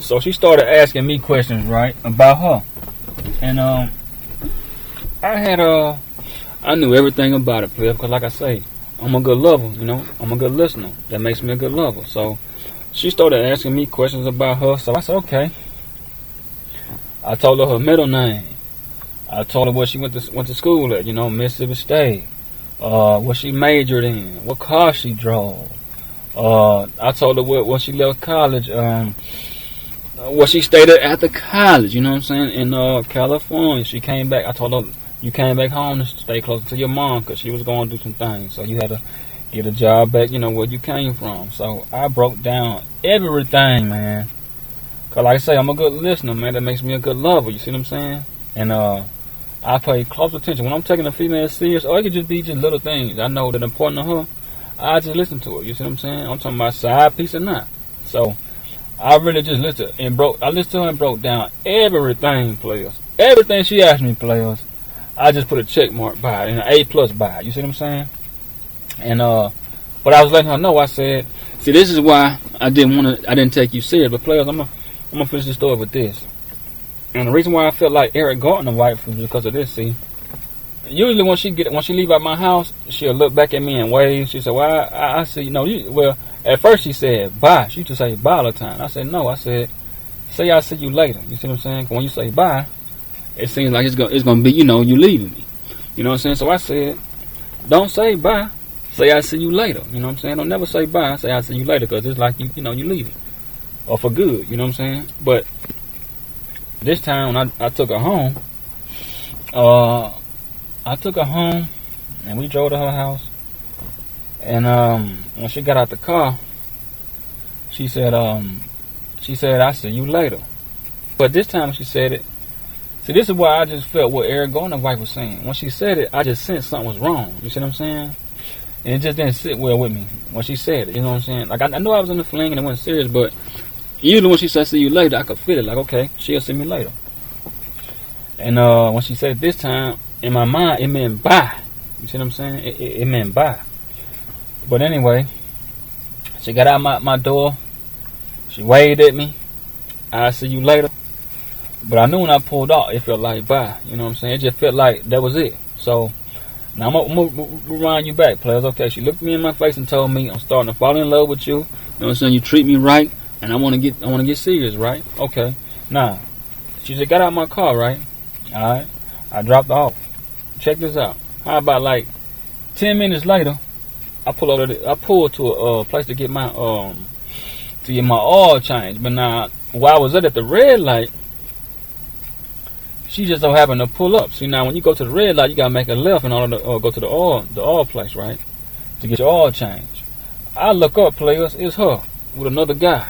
So she started asking me questions, right, about her. And I knew everything about it, player, because like I say, I'm a good lover, you know. I'm a good listener. That makes me a good lover. So she started asking me questions about her. So I said, okay. I told her middle name. I told her what she went to school at, you know, Mississippi State. What she majored in, what car she drove. I told her what she left college, what she stayed at after college, you know what I'm saying, in California. She came back. I told her, you came back home to stay closer to your mom because she was going to do some things. So you had to get a job back, you know, where you came from. So I broke down everything, man. Because like I say, I'm a good listener, man. That makes me a good lover, you see what I'm saying? And I pay close attention. When I'm taking a female serious, or it could just be just little things I know that are important to her, I just listen to her, you see what I'm saying? I'm talking about side piece or not. So I really just listened I listened to her and broke down everything, players. Everything she asked me, players, I just put a check mark by it and an A+ by it. You see what I'm saying? And but I was letting her know. I said, see, this is why I didn't take you serious. But players, I'm gonna finish this story with this. And the reason why I felt like Eric Gardner wife was because of this. See, usually when she leave out my house, she'll look back at me and wave. She said, well, I see, you know, well, at first she said bye. She used to say bye all the time. I said no. I said, say I'll see you later. You see what I'm saying? When you say bye, it seems like it's gonna be, you know, you leaving me. You know what I'm saying? So I said, don't say bye. Say I'll see you later. You know what I'm saying? Don't never say bye. Say I'll see you later, because it's like you know, you leaving. Or for good. You know what I'm saying? But this time when I took her home, and we drove to her house. And when she got out the car, she said, I'll see you later. But this time she said it. See, this is why I just felt what Eric Gardner's wife was saying. When she said it, I just sensed something was wrong. You see what I'm saying? And it just didn't sit well with me when she said it. You know what I'm saying? Like, I knew I was in the fling and it wasn't serious, but usually when she said see you later, I could feel it. Like, okay, she'll see me later. And when she said it this time, in my mind, it meant bye. You see what I'm saying? It meant bye. But anyway, she got out my door. She waved at me. I'll see you later. But I knew when I pulled out, it felt like bye. You know what I'm saying? It just felt like that was it. So now I'm gonna rewind you back, players. Okay, she looked me in my face and told me, I'm starting to fall in love with you. You know what I'm saying? You treat me right, and I wanna get serious, right? Okay. Now, she just got out my car, right? Alright. I dropped her off. Check this out. How about like 10 minutes later, I pulled to a place to get my oil change. But now, while I was at the red light, she just so happened to pull up. See, now when you go to the red light, you gotta make a left in order to go to the oil place, right? To get your oil change. I look up, players. It's her with another guy.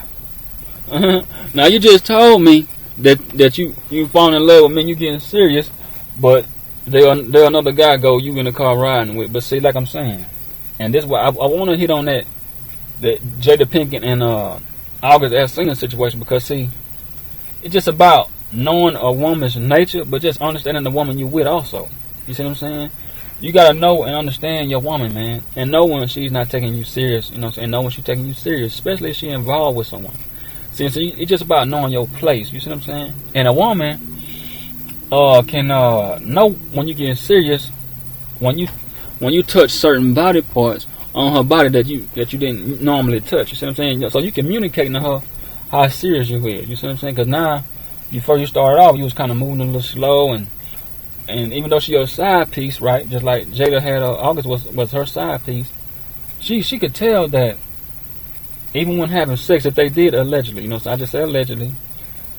Now you just told me that you falling in love with me and you getting serious, but there another guy you in the car riding with. But see, like I'm saying, and this is why I want to hit on that Jada Pinkett and August Alsina situation, because see, it's just about knowing a woman's nature, but just understanding the woman you with also. You see what I'm saying? You gotta know and understand your woman, man, and know when she's not taking you serious. You know what I'm saying? Know when she's taking you serious, especially if she's involved with someone. See, so it's just about knowing your place. You see what I'm saying? And a woman can know when you're getting serious when you touch certain body parts on her body that you didn't normally touch. You see what I'm saying? So you communicating to her how serious you is. You see what I'm saying? Because now, before you started off, you was kind of moving a little slow, and even though she your side piece, right? Just like Jada had August was her side piece. She could tell that even when having sex, if they did allegedly, you know, so I just say allegedly,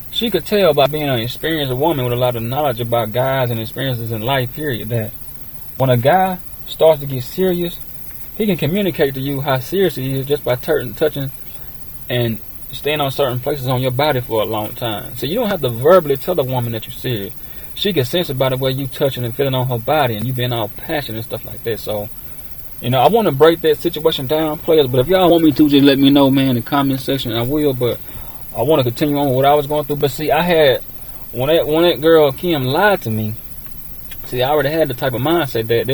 she could tell by being an experienced woman with a lot of knowledge about guys and experiences in life, period, that when a guy starts to get serious, he can communicate to you how serious he is just by touching and staying on certain places on your body for a long time. So you don't have to verbally tell a woman that you're serious. She can sense it by the way you touching and feeling on her body, and you being all passionate and stuff like that. So, you know, I want to break that situation down, players. But if y'all want me to, just let me know, man, in the comment section. I will. But I want to continue on with what I was going through. But see, I had when that girl Kim lied to me. See, I already had the type of mindset that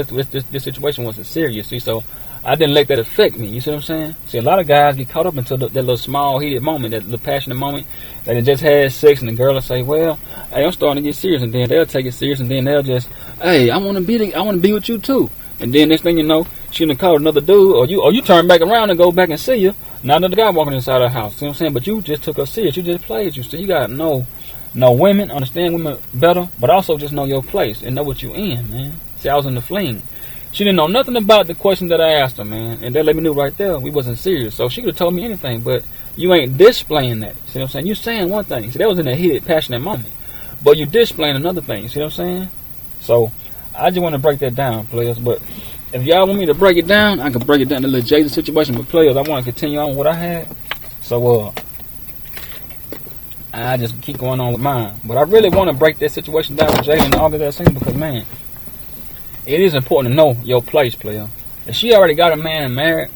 this situation wasn't serious. See, so I didn't let that affect me. You see what I'm saying? See, a lot of guys get caught up into that little small heated moment, that little passionate moment. They just had sex, and the girl will say, "Well, hey, I'm starting to get serious," and then they'll take it serious, and then they'll just, "Hey, I want to be with you too." And then next thing you know, she done called another dude, or you turn back around and go back and see you. Now another guy walking inside her house. See what I'm saying? But you just took her serious. You just played. So you got to know women, understand women better, but also just know your place and know what you in, man. See, I was in the fling. She didn't know nothing about the question that I asked her, man. And that let me know right there we wasn't serious. So she could have told me anything, but you ain't displaying that. See what I'm saying? You saying one thing. See, that was in a heated, passionate moment. But you displaying another thing. See what I'm saying? So I just want to break that down, players. But if y'all want me to break it down, I can break it down to the little Jada situation with players. I want to continue on what I had. So I just keep going on with mine. But I really want to break that situation down with Jada and all of that thing because, man, it is important to know your place, player. If she already got a man and married,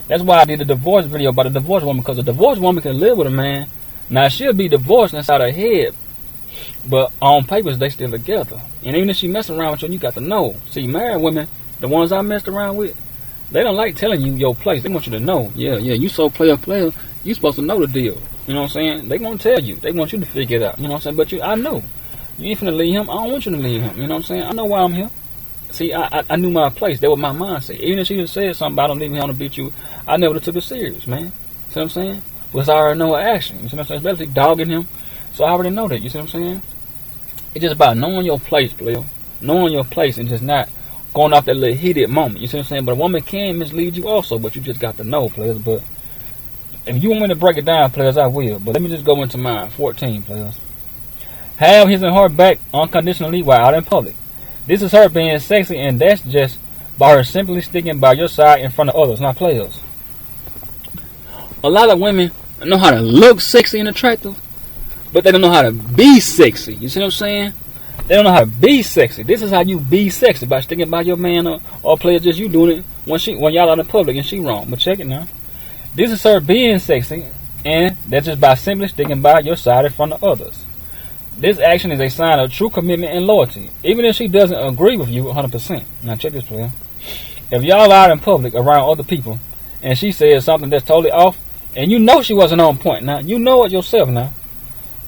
that's why I did a divorce video about a divorced woman, because a divorced woman can live with a man. Now, she'll be divorced inside her head, but on papers, they still together. And even if she messing around with you, you got to know. See, married women, the ones I messed around with, they don't like telling you your place. They want you to know. Yeah, you so player, you supposed to know the deal. You know what I'm saying? They gonna tell you. They want you to figure it out. You know what I'm saying? But I know. You ain't finna leave him. I don't want you to leave him. You know what I'm saying? I know why I'm here. See, I knew my place. That was my mindset. Even if she just said something about, "I don't leave me on to beat you," I never took it serious, man. See what I'm saying? Because I already know her action. You see what I'm saying? Especially dogging him. So I already know that. You see what I'm saying? It's just about knowing your place, player. Knowing your place and just not going off that little heated moment. You see what I'm saying? But a woman can mislead you also, but you just got to know, players. But if you want me to break it down, players, I will. But let me just go into mine. 14, players. Have his and her back unconditionally while out in public. This is her being sexy, and that's just by her simply sticking by your side in front of others, not players. A lot of women know how to look sexy and attractive, but they don't know how to be sexy. You see what I'm saying? They don't know how to be sexy. This is how you be sexy, by sticking by your man or player, just you doing it when y'all out in public and she wrong. But check it now. This is her being sexy, and that's just by simply sticking by your side in front of others. This action is a sign of true commitment and loyalty, even if she doesn't agree with you 100%. Now check this, player. If y'all out in public around other people, and she says something that's totally off, and you know she wasn't on point, now you know it yourself now.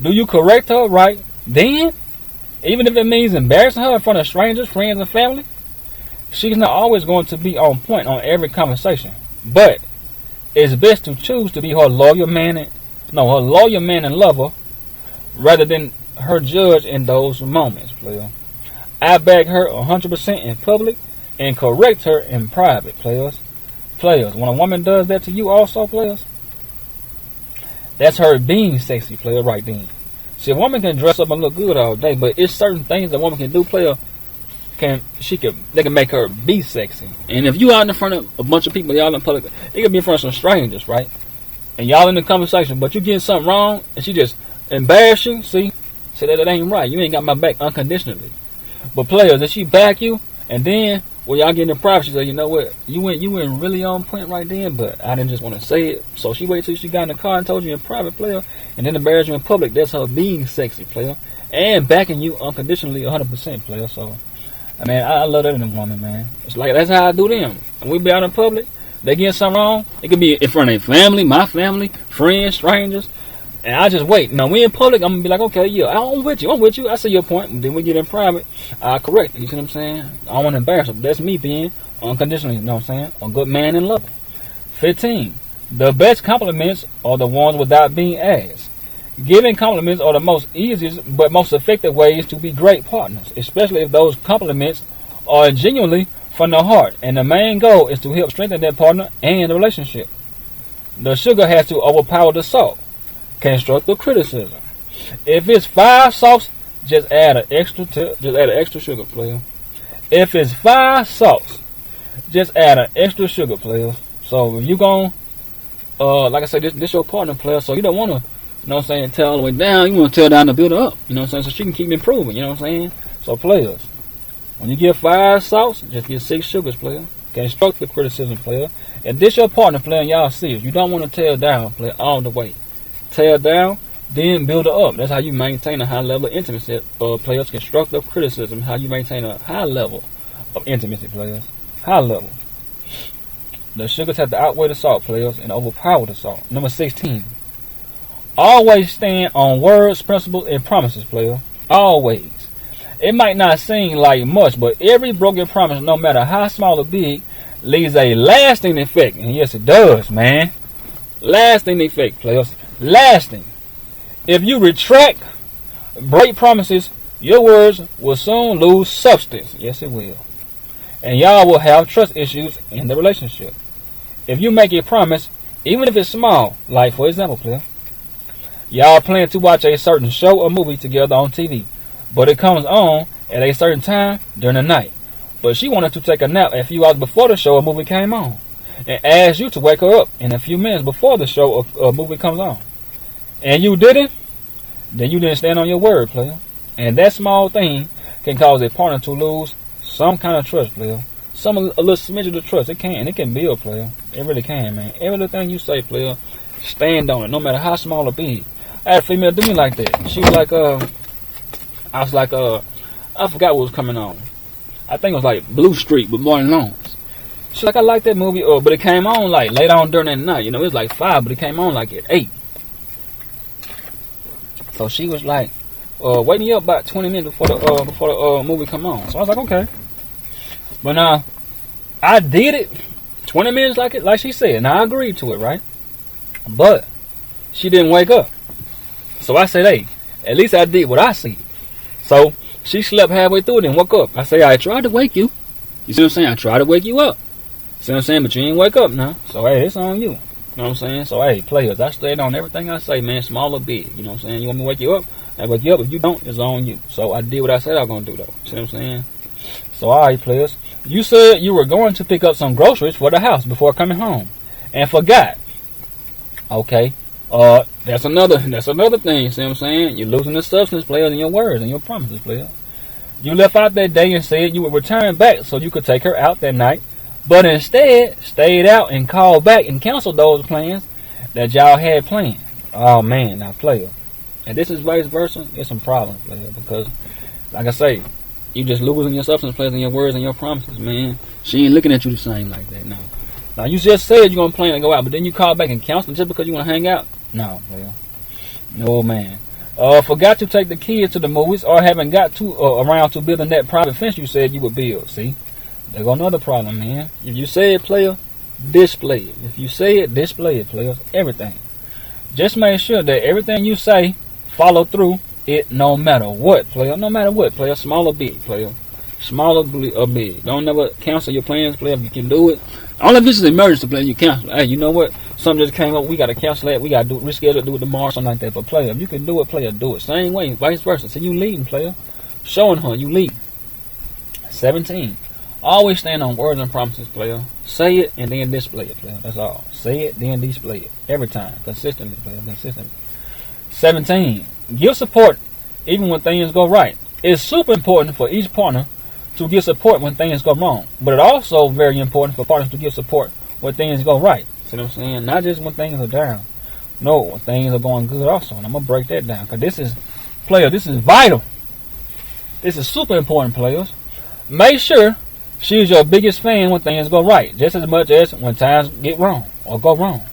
Do you correct her right then? Even if it means embarrassing her in front of strangers, friends, and family? She's not always going to be on point on every conversation. But it's best to choose to be her loyal man and lover, rather than her judge in those moments, player. I back her 100% in public and correct her in private, players. When a woman does that to you also, players, that's her being sexy, player, right then. See, a woman can dress up and look good all day, but it's certain things a woman can do, player, they can make her be sexy. And if you out in front of a bunch of people, y'all in public, it could be in front of some strangers, right? And y'all in the conversation, but you getting something wrong, and she just embarrass you, see that ain't right. You ain't got my back unconditionally. But players, if she back you, and then when y'all get in private, she say, you know what, you went really on point right then, but I didn't just want to say it. So she waited till she got in the car and told you in private, player, and then embarrassed you in public. That's her being sexy, player, and backing you unconditionally 100%, player. So I mean, I love that in a woman, man. It's like, that's how I do them. When we be out in public, they get something wrong, it could be in front of their family, my family, friends, strangers. And I just wait. Now, we in public, I'm going to be like, okay, yeah, I'm with you. I see your point. And then we get in private, I correct it. You see what I'm saying? I don't want to embarrass her. But that's me being unconditionally, you know what I'm saying? A good man and lover. 15. The best compliments are the ones without being asked. Giving compliments are the most easiest but most effective ways to be great partners, especially if those compliments are genuinely from the heart. And the main goal is to help strengthen that partner and the relationship. The sugar has to overpower the salt. Constructive criticism. If it's 5 salts, just add an extra sugar, player. If it's 5 salts, just add an extra sugar, player. So if you gon' like I said, this your partner, player. So you don't want to, you know what I'm saying, tear all the way down. You want to tear down to build her up. You know what I'm saying, so she can keep improving. You know what I'm saying. So players, when you give 5 salts, just give 6 sugars, player. Constructive criticism, player. If this your partner, player, and y'all see it, you don't want to tear down, player, all the way. Tear down, then build her up. That's how you maintain a high level of intimacy, players. Constructive criticism, how you maintain a high level of intimacy, players. High level. The sugars have to outweigh the salt, players, and overpower the salt. Number 16. Always stand on words, principles, and promises, player. Always. It might not seem like much, but every broken promise, no matter how small or big, leaves a lasting effect. And yes, it does, man. Lasting effect, players. Lasting. If you retract, break promises, your words will soon lose substance. Yes, it will. And y'all will have trust issues in the relationship. If you make a promise, even if it's small, like for example, player, y'all plan to watch a certain show or movie together on TV, but it comes on at a certain time during the night. But she wanted to take a nap a few hours before the show or movie came on, and asked you to wake her up in a few minutes before the show or movie comes on. And you didn't, then you didn't stand on your word, player. And that small thing can cause a partner to lose some kind of trust, player. A little smidge of trust. It can build, player. It really can, man. Every little thing you say, player, stand on it, no matter how small or big. I had a female do me like that. She was like, I forgot what was coming on. I think it was like Blue Street with Martin Lawrence. She's like, I like that movie, but it came on like late on during that night. You know, it was like 5, but it came on like at 8. So she was like, wake me up about 20 minutes before the movie come on. So I was like, okay. But now, I did it 20 minutes like she said, and I agreed to it, right? But she didn't wake up. So I said, hey, at least I did what I said. So she slept halfway through it and woke up. I say, I tried to wake you. You see what I'm saying? I tried to wake you up. See what I'm saying? But you ain't wake up now. So hey, it's on you. You know what I'm saying? So hey, players, I stayed on everything I say, man, small or big. You know what I'm saying? You want me to wake you up? I wake you up. If you don't, it's on you. So I did what I said I was gonna do though. See what I'm saying? So alright, players. You said you were going to pick up some groceries for the house before coming home, and forgot. Okay. That's another thing. See what I'm saying? You're losing the substance, players, in your words and your promises, players. You left out that day and said you would return back so you could take her out that night, but instead stayed out and called back and canceled those plans that y'all had planned. Oh man, now player. And this is vice versa. It's some problems, player, because like I say, you just losing your substance, players, in your words and your promises, man. She ain't looking at you the same like that. No. Now you just said you're gonna plan to go out, but then you call back and cancel just because you want to hang out. No, player. No, man. Forgot to take the kids to the movies, or haven't got to around to building that private fence you said you would build. See, there go another problem, man. If you say it, player, display it. If you say it, display it, players. Everything. Just make sure that everything you say, follow through it, no matter what, player. No matter what, player. Small or big, player. Small or big. Don't never cancel your plans, player. If you can do it. Only if this is an emergency, player, you cancel. Hey, you know what? Something just came up. We got to cancel that. We got to reschedule it, do it tomorrow, something like that. But player, if you can do it, player, do it. Same way, vice versa. So you leading, player. Showing her you lead. 17. Always stand on words and promises, player. Say it and then display it, player. That's all. Say it, then display it. Every time. Consistently, player. Consistently. 17. Give support even when things go right. It's super important for each partner to give support when things go wrong. But it's also very important for partners to give support when things go right. See what I'm saying? Not just when things are down. No, when things are going good also. And I'm going to break that down. Because this is, player, this is vital. This is super important, players. Make sure she's your biggest fan when things go right. Just as much as when times get wrong or go wrong.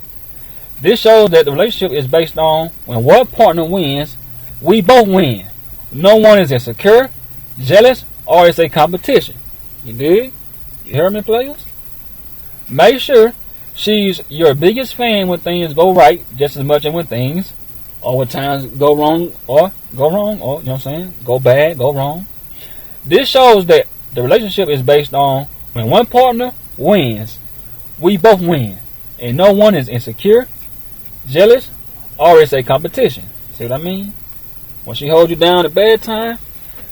This shows that the relationship is based on when one partner wins, we both win. No one is insecure, jealous, or it's a competition. You dig? You hear me, players? Make sure she's your biggest fan when things go right, just as much as when things or when times go wrong, or you know what I'm saying? Go bad, go wrong. This shows that the relationship is based on when one partner wins, we both win. And no one is insecure, jealous, or it's a competition. See what I mean? When she holds you down at bad time,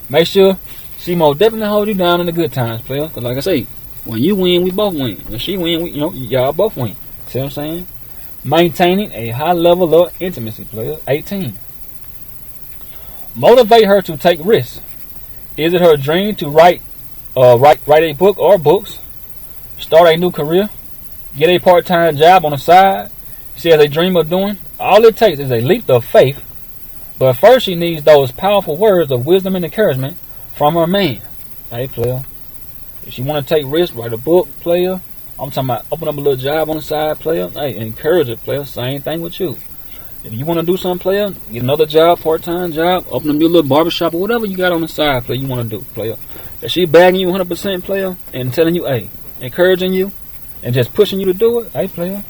make sure she most definitely hold you down in the good times, player. Because like I say, when you win, we both win. When she win, y'all both win. See what I'm saying? Maintaining a high level of intimacy, player. 18. Motivate her to take risks. Is it her dream to write a book or books? Start a new career? Get a part-time job on the side? She has a dream of doing? All it takes is a leap of faith. But first she needs those powerful words of wisdom and encouragement from her man. Hey, player. If she want to take risks, write a book, player, I'm talking about open up a little job on the side, player. Hey, encourage it, player. Same thing with you. If you want to do something, player, get another job, part-time job, open up your little barbershop or whatever you got on the side, player, you want to do, player. If she bagging you 100%, player, and telling you, hey, encouraging you, and just pushing you to do it, hey, player,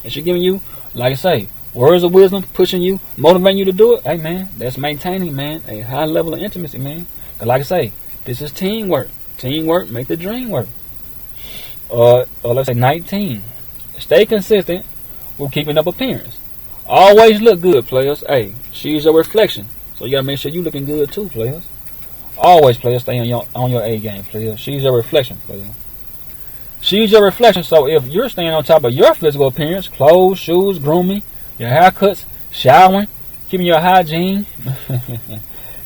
and she giving you, like I say, words of wisdom, pushing you, motivating you to do it, hey, man, that's maintaining, man, a high level of intimacy, man. Because like I say, this is teamwork. Teamwork make the dream work. Or let's say 19. Stay consistent with keeping up appearance. Always look good, players. Hey, she's your reflection. So you gotta make sure you looking good too, players. Always, players, stay on your A game, players. She's your reflection, player. She's your reflection. So if you're staying on top of your physical appearance, clothes, shoes, grooming, your haircuts, showering, keeping your hygiene,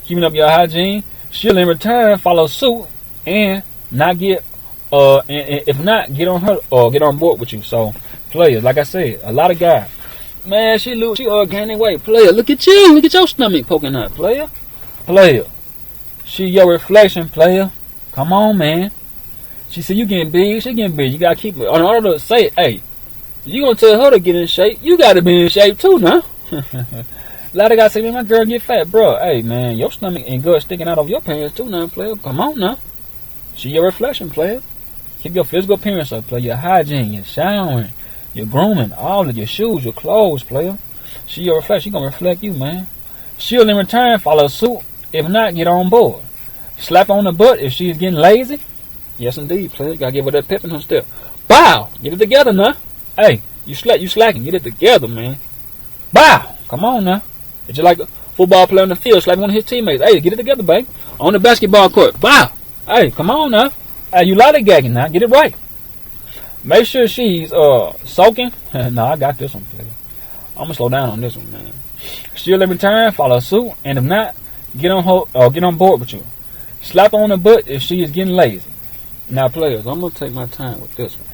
keeping up your hygiene, she'll in return follow suit and not get and if not, get on her or get on board with you. So players, like I said, a lot of guys, man, she gaining weight. Player, look at you, look at your stomach poking out. Player, she your reflection. Player, come on, man. She said you getting big, she getting big. You gotta keep it. In order to say, hey, you gonna tell her to get in shape, you gotta be in shape too now. A lot of guys say, man, my girl get fat, bro. Hey, man, your stomach and gut sticking out of your pants too now, player. Come on now. She your reflection, player. Keep your physical appearance up, player. Your hygiene, your showering, your grooming, all of your shoes, your clothes, player. She your reflection. She gonna reflect you, man. She'll in return follow suit. If not, get on board. Slap on the butt if she's getting lazy. Yes, indeed, player. You gotta give her that pep in her step. Bow. Get it together now. Hey, you slacking. Get it together, man. Bow. Come on now. It's just like a football player on the field slapping one of his teammates. Hey, get it together, babe. On the basketball court. Bow. Hey, come on now. Hey, you lollygagging now. Get it right. Make sure she's soaking. No, I got this one, player. I'm gonna slow down on this one, man. She'll in return follow suit, and if not, get on board with you. Slap her on the butt if she is getting lazy. Now, players, I'm gonna take my time with this one.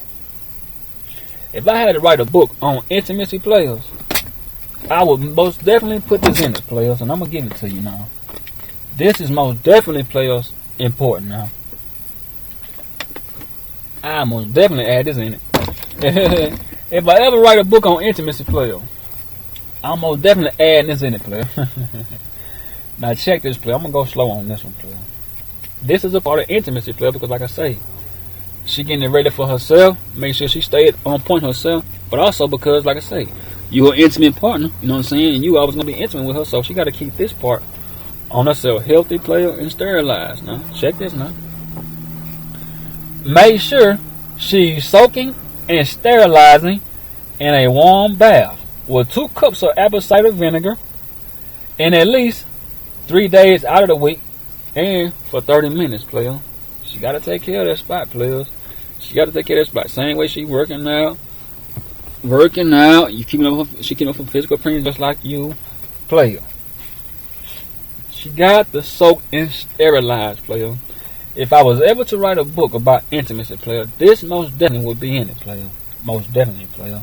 If I had to write a book on intimacy, players, I would most definitely put this in it, players, and I'm gonna give it to you now. This is most definitely, players, important now. I most definitely add this in it. If I ever write a book on intimacy, player, I'm most definitely add this in it, player. Now check this, player. I'm gonna go slow on this one, player. This is a part of intimacy, player, because like I say, she getting it ready for herself. Make sure she stay on point herself, but also because, like I say, you an intimate partner. You know what I'm saying? And you always gonna be intimate with her, so she got to keep this part on herself, healthy, player, and sterilized. Now check this now. Make sure she's soaking and sterilizing in a warm bath with 2 cups of apple cider vinegar and at least 3 days out of the week and for 30 minutes, player. She got to take care of that spot, players. She got to take care of that spot. Same way she working out. You keeping up. She keeping up her physical appearance just like you, player. She got the soak and sterilize, player. If I was ever to write a book about intimacy, player, this most definitely would be in it, player. Most definitely, player.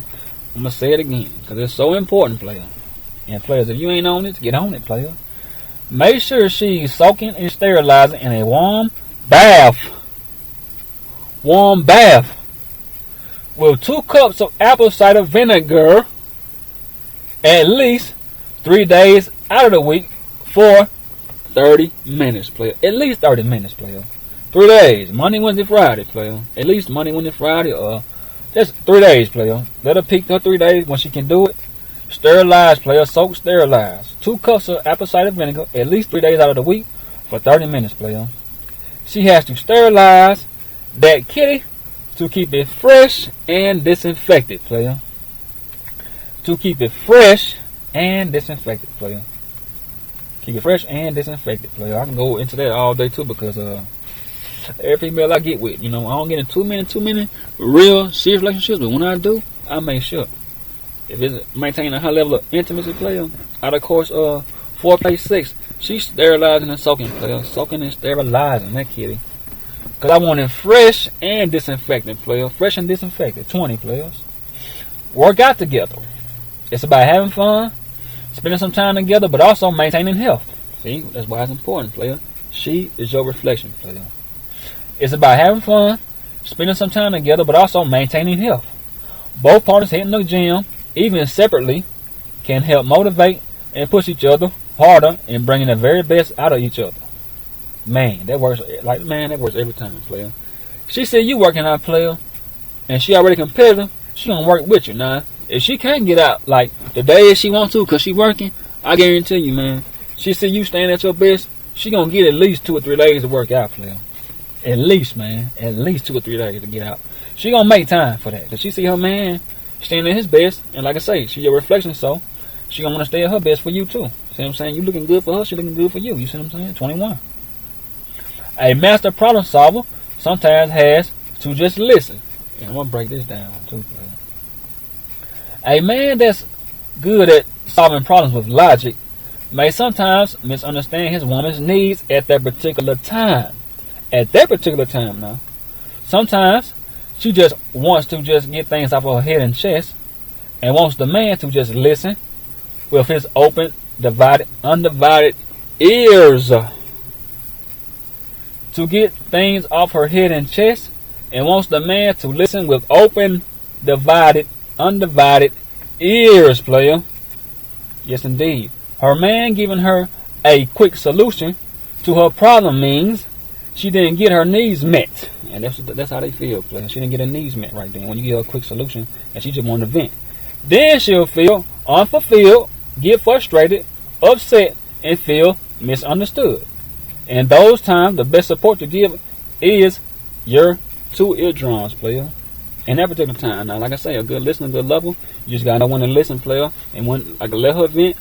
I'm gonna say it again because it's so important, player. And players, if you ain't on it, get on it, player. Make sure she's soaking and sterilizing in a warm bath. Warm bath with 2 cups of apple cider vinegar at least 3 days out of the week for 30 minutes, player. At least 30 minutes, player. 3 days. Monday, Wednesday, Friday, player. At least Monday, Wednesday, Friday, or just 3 days, player. Let her peak her 3 days when she can do it. Sterilize, player. Soak, sterilize. 2 cups of apple cider vinegar at least 3 days out of the week for 30 minutes, player. She has to sterilize that kitty to keep it fresh and disinfected, player. To keep it fresh and disinfected, player. Keep it fresh and disinfected, player. I can go into that all day too because every female I get with, you know, I don't get in too many real serious relationships, but when I do, I make sure. If it's maintaining a high level of intimacy, player, OuterCourse foreplay 6, she's sterilizing and soaking, player. Soaking and sterilizing that kitty. Because I want it fresh and disinfected, player. Fresh and disinfected. 20, players. Work out together. It's about having fun, spending some time together, but also maintaining health. See, that's why it's important, player. She is your reflection, player. It's about having fun, spending some time together, but also maintaining health. Both partners hitting the gym, even separately, can help motivate and push each other harder and bringing the very best out of each other. Man, that works. That works every time, player. She said you working out, player, and she already competitive. She gonna work with you now. If she can't get out like the days she wants to, cause she working, I guarantee you, man. She said you staying at your best. She gonna get at least 2 or 3 days to work out, player. At least, man. At least 2 or 3 days to get out. She gonna make time for that. Cause she see her man staying at his best, and like I say, she your reflection, so she gonna wanna stay at her best for you too. See what I'm saying? You looking good for her, she looking good for you. You see what I'm saying? 21. A master problem solver sometimes has to just listen. And I'm gonna break this down too, player. A man that's good at solving problems with logic may sometimes misunderstand his woman's needs at that particular time. At that particular time now. Sometimes she just wants to just get things off her head and chest and wants the man to just listen with his open, undivided ears. To get things off her head and chest and wants the man to listen with open, undivided ears, player. Yes, indeed. Her man giving her a quick solution to her problem means she didn't get her needs met. And that's how they feel, player. She didn't get her needs met right then when you give her a quick solution and she just wanted to vent. Then she'll feel unfulfilled, get frustrated, upset, and feel misunderstood. And those times, the best support to give is your 2 eardrums, player. In that particular time. Now, like I say, a good listener, good lover, you just got to know when to listen, player, and when I can let her vent,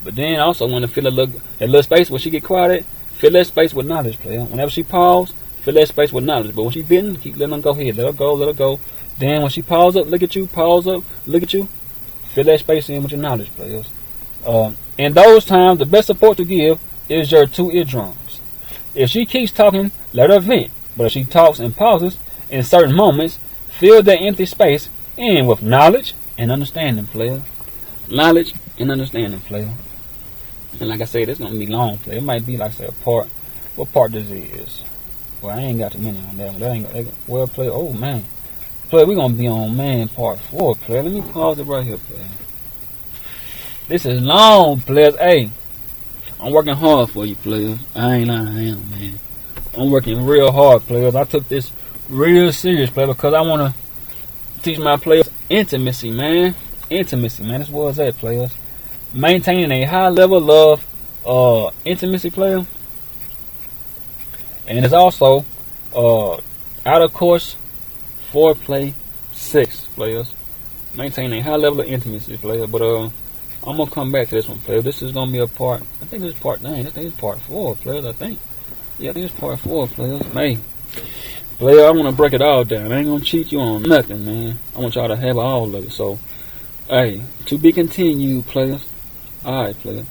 but then also when to fill that little space where she get quiet at, fill that space with knowledge, player. Whenever she pause, fill that space with knowledge. But when she venting, keep letting her go ahead. Let her go. Then when she pause up, look at you, pause up, look at you, fill that space in with your knowledge, players. In those times, the best support to give is your 2 eardrums. If she keeps talking, let her vent. But if she talks and pauses in certain moments, fill that empty space in with knowledge and understanding, player. Knowledge and understanding, player. And like I said, it's going to be long, player. It might be, like I said, a part. What part this is? Well, I ain't got too many on that one. That ain't well, player. Oh, man. Player, we're going to be on, man, part 4, player. Let me pause it right here, player. This is long, players. Hey, I'm working hard for you, players. I am, man. I'm working real hard, players. I took this real serious, player, because I want to teach my players intimacy, man. Intimacy, man. That's what it's at, players. Maintaining a high level of intimacy, player. And it's also OuterCourse foreplay 6, players. Maintaining a high level of intimacy, player. But I'm gonna come back to this one, player. This is gonna be a part. I think this is part 9. I think it's part 4, players. I think it's part 4, players. Hey, player, I want to break it all down. I ain't gonna cheat you on nothing, man. I want y'all to have all of it. So, hey, to be continued, players. All right, player.